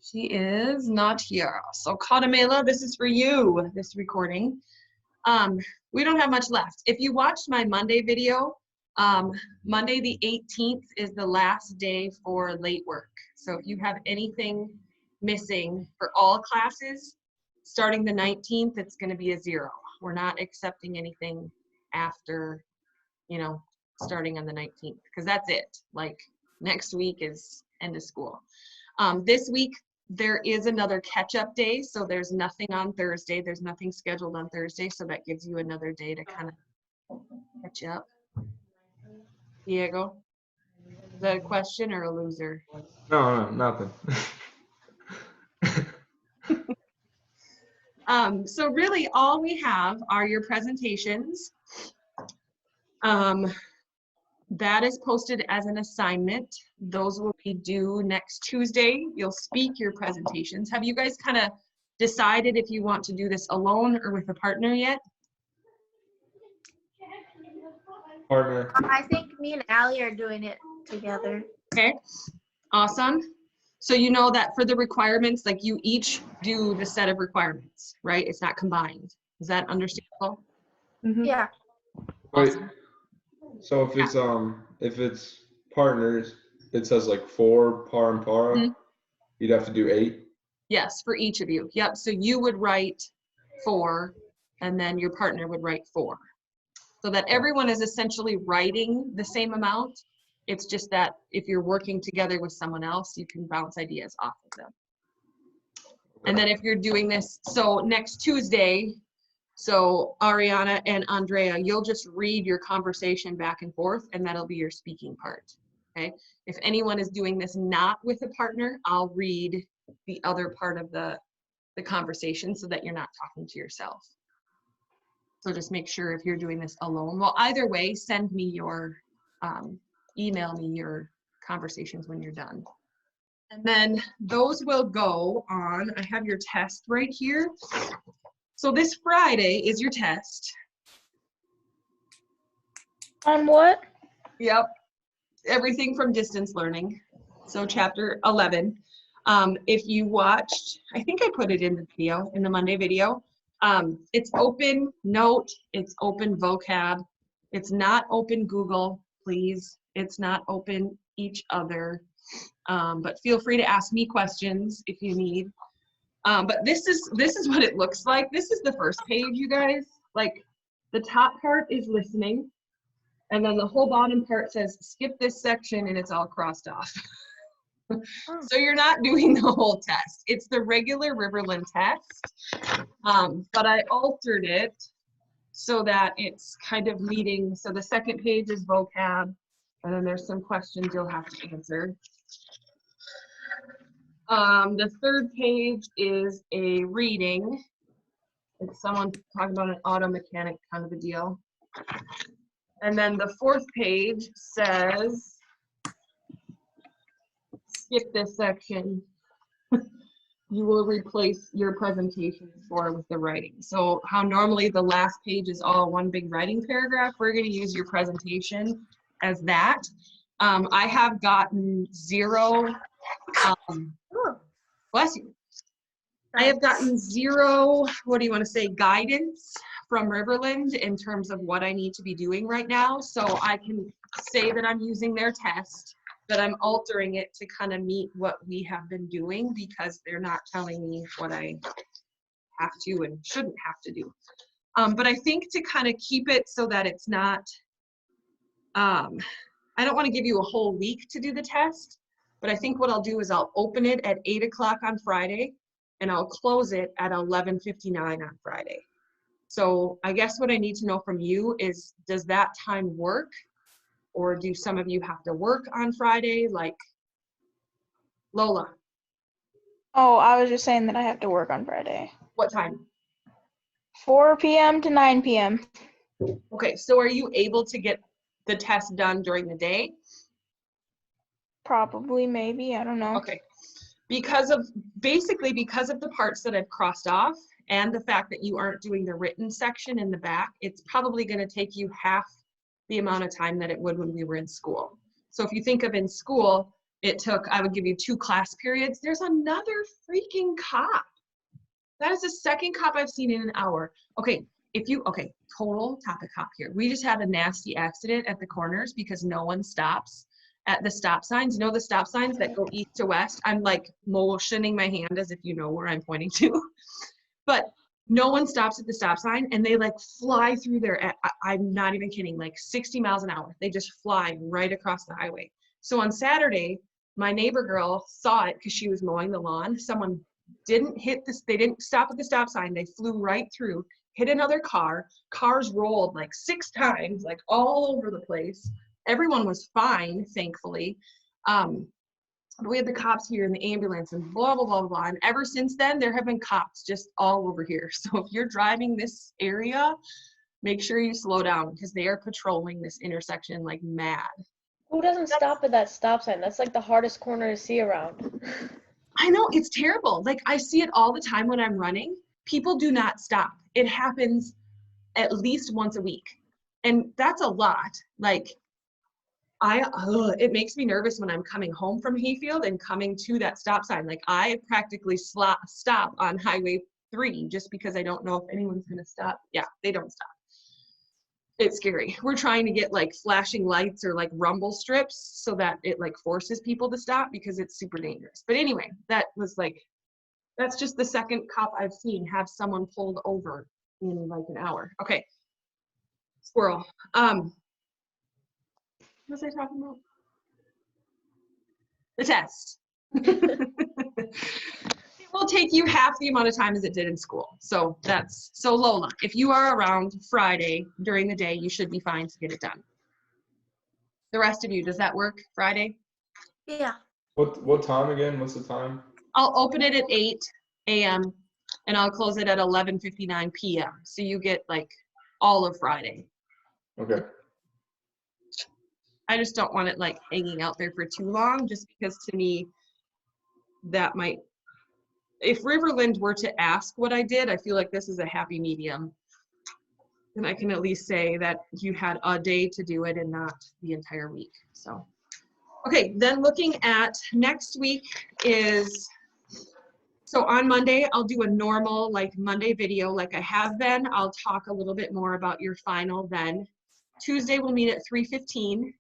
She is not here. So Kadamela, this is for you, this recording. We don't have much left. If you watched my Monday video, Monday the 18th is the last day for late work. So if you have anything missing for all classes, starting the 19th, it's going to be a 0. We're not accepting anything after, starting on the 19th, because that's it. Like next week is end of school. This week, there is another catch-up day, so there's nothing on Thursday. There's nothing scheduled on Thursday, so that gives you another day to kind of catch up. Diego, is that a question or a loser? No, nothing. So really all we have are your presentations. That is posted as an assignment. Those will be due next Tuesday. You'll speak your presentations. Have you guys kind of decided if you want to do this alone or with a partner yet? Partner. I think me and Allie are doing it together. Okay, awesome. So you know that for the requirements, like you each do the set of requirements, right? It's not combined. Is that understandable? Mm-hmm. Yeah. Wait. So if it's partners, it says like 4 par and para. Mm-hmm. You'd have to do 8. Yes, for each of you. Yep. So you would write 4, and then your partner would write 4. So that everyone is essentially writing the same amount. It's just that if you're working together with someone else, you can bounce ideas off of them. And then if you're doing this, so next Tuesday, so Ariana and Andrea, you'll just read your conversation back and forth, and that'll be your speaking part, okay? If anyone is doing this not with a partner, I'll read the other part of the conversation so that you're not talking to yourself. So just make sure if you're doing this alone. Well, either way, send me your, email me your conversations when you're done. And then those will go on, I have your test right here. So this Friday is your test. On what? Yep, everything from distance learning. So chapter 11. If you watched, I think I put it in the video, in the Monday video. It's open note, it's open vocab. It's not open Google, please. It's not open each other. But feel free to ask me questions if you need. But this is what it looks like. This is the first page, you guys. Like the top part is listening, and then the whole bottom part says skip this section, and it's all crossed off. So you're not doing the whole test. It's the regular Riverland test, but I altered it so that it's kind of meeting. So the second page is vocab, and then there's some questions you'll have to answer. The third page is a reading. It's someone talking about an auto mechanic kind of a deal. And then the fourth page says, skip this section. You will replace your presentation with the writing. So how normally the last page is all one big writing paragraph, we're going to use your presentation as that. I have gotten 0, bless you. I have gotten 0, what do you want to say, guidance from Riverland in terms of what I need to be doing right now. So I can say that I'm using their test, but I'm altering it to kind of meet what we have been doing because they're not telling me what I have to and shouldn't have to do. But I think to kind of keep it so that it's not, I don't want to give you a whole week to do the test, but I think what I'll do is I'll open it at 8 o'clock on Friday and I'll close it at 11:59 on Friday. So I guess what I need to know from you is, does that time work? Or do some of you have to work on Friday, like Lola? Oh, I was just saying that I have to work on Friday. What time? 4 p.m. to 9 p.m. Okay, so are you able to get the test done during the day? Probably, maybe, I don't know. Okay, because of the parts that I've crossed off and the fact that you aren't doing the written section in the back, it's probably going to take you half the amount of time that it would when we were in school. So if you think of in school, I would give you 2 class periods. There's another freaking cop. That is the second cop I've seen in an hour. Okay, total topic hop here. We just had a nasty accident at the corners because no one stops at the stop signs. You know the stop signs that go east to west? I'm like motioning my hand as if you know where I'm pointing to. But no one stops at the stop sign, and they like fly through there. I'm not even kidding, like 60 miles an hour. They just fly right across the highway. So on Saturday, my neighbor girl saw it because she was mowing the lawn. Someone didn't hit this, they didn't stop at the stop sign. They flew right through, hit another car. Cars rolled like 6 times, like all over the place. Everyone was fine, thankfully. We had the cops here in the ambulance and blah, blah, blah, blah. And ever since then, there have been cops just all over here. So if you're driving this area, make sure you slow down because they are patrolling this intersection like mad. Who doesn't stop at that stop sign? That's like the hardest corner to see around. I know, it's terrible. Like I see it all the time when I'm running. People do not stop. It happens at least once a week. And that's a lot. Like it makes me nervous when I'm coming home from Hayfield and coming to that stop sign. Like I practically stop on Highway 3 just because I don't know if anyone's gonna stop. Yeah, they don't stop. It's scary. We're trying to get like flashing lights or like rumble strips so that it like forces people to stop because it's super dangerous. But anyway, that's just the second cop I've seen have someone pulled over in like an hour. Okay. Squirrel. What was I talking about? The test. It will take you half the amount of time as it did in school. So Lola, if you are around Friday during the day, you should be fine to get it done. The rest of you, does that work Friday? Yeah. What time again? What's the time? I'll open it at 8 a.m. and I'll close it at 11:59 p.m. So you get like all of Friday. Okay. I just don't want it like hanging out there for too long, just because to me that might, if Riverland were to ask what I did, I feel like this is a happy medium. And I can at least say that you had a day to do it and not the entire week. So, okay, then looking at next week so on Monday, I'll do a normal like Monday video like I have been. I'll talk a little bit more about your final then. Tuesday, we'll meet at 3:15.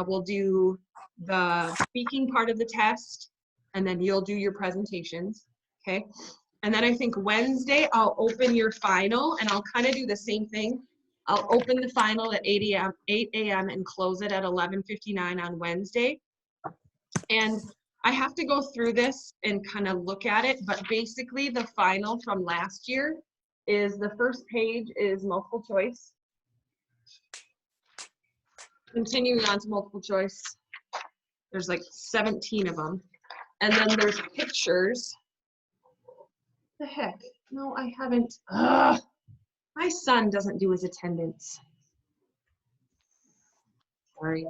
We'll do the speaking part of the test, and then you'll do your presentations, okay? And then I think Wednesday, I'll open your final, and I'll kind of do the same thing. I'll open the final at 8 a.m. and close it at 11:59 on Wednesday. And I have to go through this and kind of look at it, but basically the final from last year is the first page is multiple choice. Continuing on to multiple choice, there's like 17 of them. And then there's pictures. The heck? No, I haven't. Ugh. My son doesn't do his attendance. Sorry.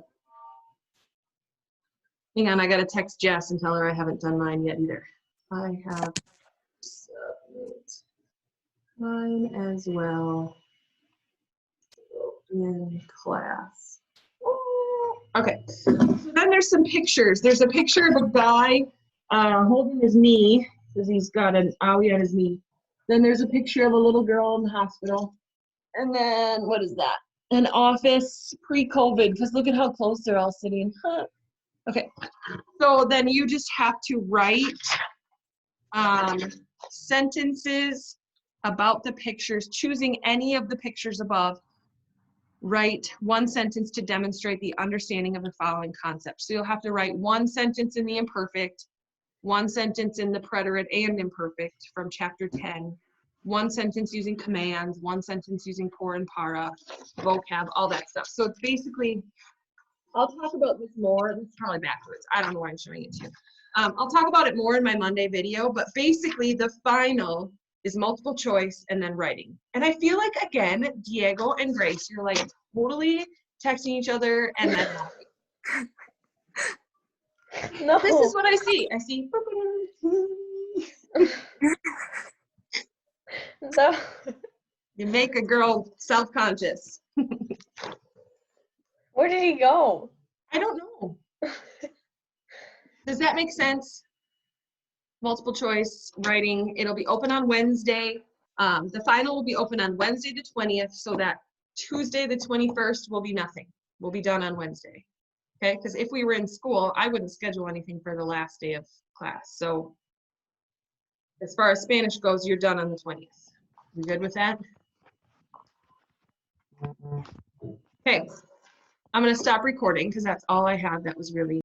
Hang on, I gotta text Jess and tell her I haven't done mine yet either. I have submit mine as well in class. Okay, so then there's some pictures. There's a picture of a guy holding his knee because he's got an owie on his knee. Then there's a picture of a little girl in the hospital. And then, what is that? An office pre-COVID, because look at how close they're all sitting. Huh. Okay, so then you just have to write sentences about the pictures, choosing any of the pictures above. Write one sentence to demonstrate the understanding of the following concepts. So you'll have to write one sentence in the imperfect, one sentence in the preterite and imperfect from chapter 10, one sentence using commands, one sentence using por and para, vocab, all that stuff. So it's basically, I'll talk about this more. This is probably backwards. I don't know why I'm showing it to you. I'll talk about it more in my Monday video, but basically the final is multiple choice and then writing. And I feel like, again, Diego and Grace, you're like totally texting each other and then No. this is what I see. I see. No. You make a girl self-conscious. Where did he go? I don't know. Does that make sense? Multiple choice writing, it'll be open on Wednesday. The final will be open on Wednesday the 20th, so that Tuesday the 21st will be nothing. We'll be done on Wednesday. Okay, because if we were in school, I wouldn't schedule anything for the last day of class. So as far as Spanish goes, you're done on the 20th. You good with that? Okay, I'm gonna stop recording because that's all I have that was really